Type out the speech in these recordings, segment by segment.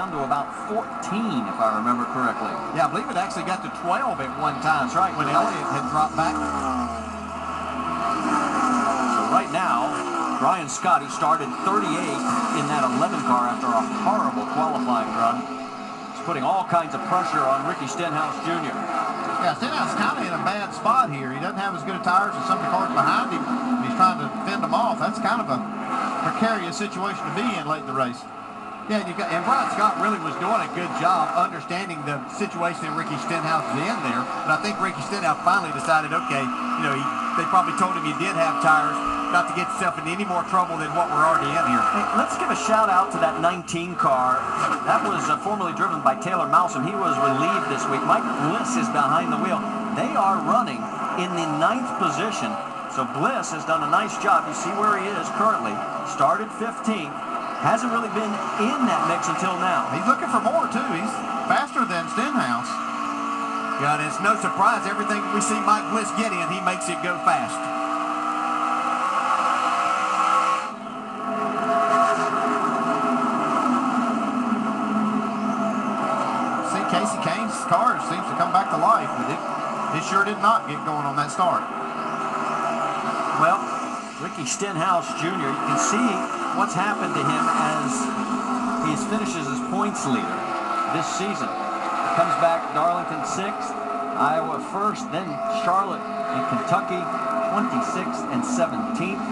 down to about 14, if I remember correctly. Yeah, I believe it actually got to 12 at one time. That's right, when Elliott had dropped back. So right now, Brian Scott, who started 38 in that 11 car after a horrible qualifying run, is putting all kinds of pressure on Ricky Stenhouse Jr. Yeah, Stenhouse is kind of in a bad spot here. He doesn't have as good of tires as some of the cars behind him. He's trying to fend them off. That's kind of a precarious situation to be in late in the race. Yeah, and Brian Scott really was doing a good job understanding the situation that Ricky Stenhouse is in there. But I think Ricky Stenhouse finally decided, okay, they probably told him you did have tires, not to get yourself in any more trouble than what we're already in here. Hey, let's give a shout out to that 19 car. That was formerly driven by Taylor Mousom. He was relieved this week. Mike Bliss is behind the wheel. They are running in the 9th position. So Bliss has done a nice job. You see where he is currently. Started 15th. Hasn't really been in that mix until now. He's looking for more, too. He's faster than Stenhouse. Yeah, and it's no surprise. Everything we see Mike Bliss get in, he makes it go fast. See, Casey Kane's car seems to come back to life, but it sure did not get going on that start. Well, Ricky Stenhouse Jr., you can see what's happened to him as he finishes as points leader this season. Comes back Darlington 6th, Iowa 1st, then Charlotte and Kentucky 26th and 17th.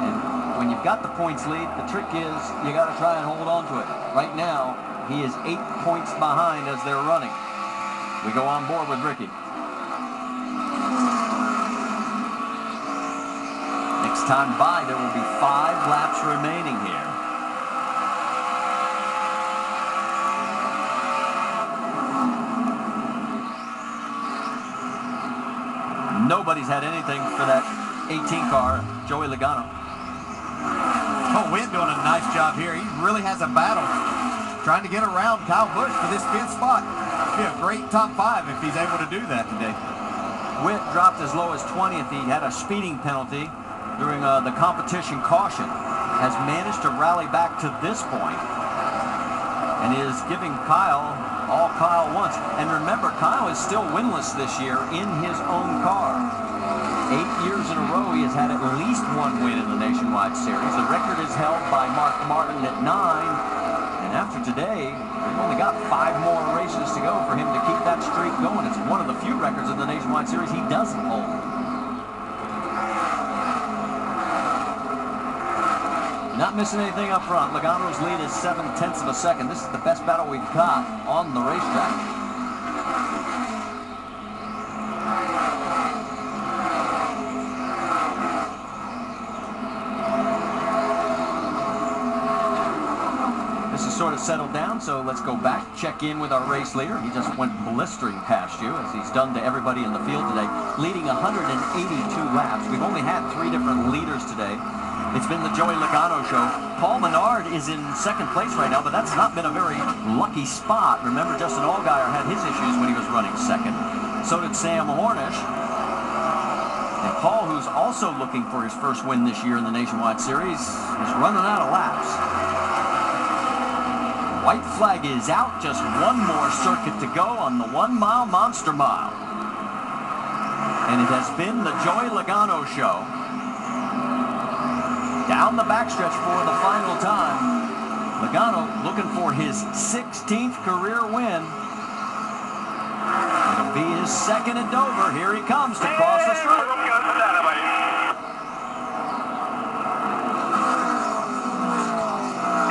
And when you've got the points lead, the trick is you got to try and hold on to it. Right now, he is 8 points behind as they're running. We go on board with Ricky. Next time by, there will be 5 laps remaining here. Nobody's had anything for that 18 car, Joey Logano. Oh, Wynn doing a nice job here. He really has a battle trying to get around Kyle Busch for this 5th spot. Be a great top 5 if he's able to do that today. Witt dropped as low as 20th. He had a speeding penalty during the competition caution, has managed to rally back to this point and is giving Kyle all Kyle wants. And remember, Kyle is still winless this year in his own car. 8 years in a row he has had at least 1 win in the Nationwide Series. The record is held by Mark Martin at 9, and after today we've only got 5 more races to go for him to keep that streak going. It's one of the few records in the Nationwide Series he doesn't hold. Not missing anything up front. Logano's lead is 7/10 of a second. This is the best battle we've got on the racetrack. This is sort of settled down, so let's go back, check in with our race leader. He just went blistering past you, as he's done to everybody in the field today, leading 182 laps. We've only had 3 different leaders today. It's been the Joey Logano show. Paul Menard is in 2nd place right now, but that's not been a very lucky spot. Remember, Justin Allgaier had his issues when he was running 2nd. So did Sam Hornish. And Paul, who's also looking for his first win this year in the Nationwide Series, is running out of laps. White flag is out. Just 1 more circuit to go on the 1-mile Monster Mile. And it has been the Joey Logano show. Down the backstretch for the final time. Logano looking for his 16th career win. It'll be his 2nd at Dover. Here he comes to cross the stripe.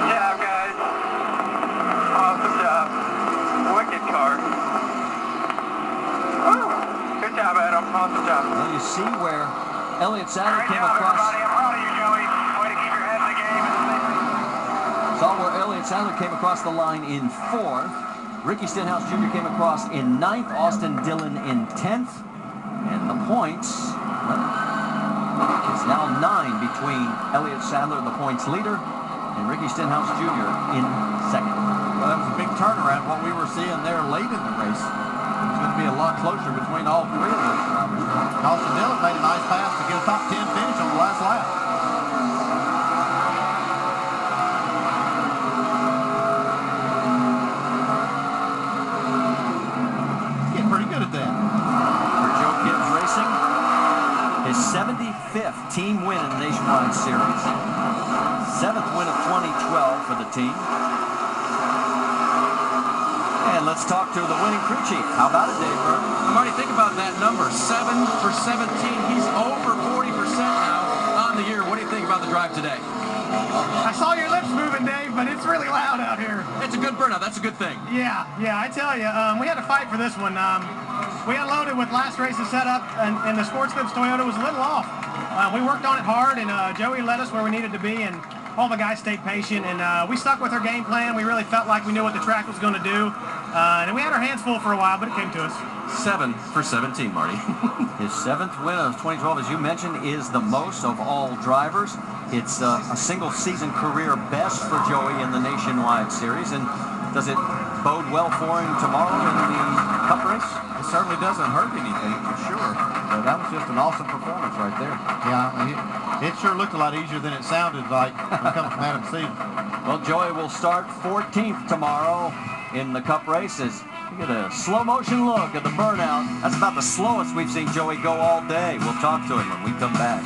Yeah, guys. Awesome job. Wicked car. Woo. Good job, Adam. Awesome job. Well, you see where Elliott Sadler came across. Saw where Elliott Sadler came across the line in 4th. Ricky Stenhouse Jr. came across in 9th. Austin Dillon in 10th. And the points, well, it's now 9 between Elliott Sadler, the points leader, and Ricky Stenhouse Jr. in 2nd. Well, that was a big turnaround, what we were seeing there late in the race. It's going to be a lot closer between all 3 of those drivers. Austin Dillon made a nice pass to get a top 10 finish on the last lap. team win in the Nationwide Series. 7th win of 2012 for the team. And let's talk to the winning crew chief. How about it, Dave Burke? Marty, think about that number. 7 for 17. He's over 40% now on the year. What do you think about the drive today? I saw your lips moving, Dave, but it's really loud out here. It's a good burnout. That's a good thing. Yeah, I tell you, we had to fight for this one. We unloaded with last race's setup, and the Sports Clips Toyota was a little off. We worked on it hard, and Joey led us where we needed to be, and all the guys stayed patient, and we stuck with our game plan. We really felt like we knew what the track was going to do, and we had our hands full for a while, but it came to us. 7 for 17, Marty. His 7th win of 2012, as you mentioned, is the most of all drivers. It's a single-season career best for Joey in the Nationwide Series, and does it bode well for him tomorrow in the Cup race? It certainly doesn't hurt anything, for sure. But that was just an awesome performance right there. Yeah, it sure looked a lot easier than it sounded like when it comes from Adam Stevens. Well, Joey will start 14th tomorrow in the Cup races. You get a slow-motion look at the burnout. That's about the slowest we've seen Joey go all day. We'll talk to him when we come back.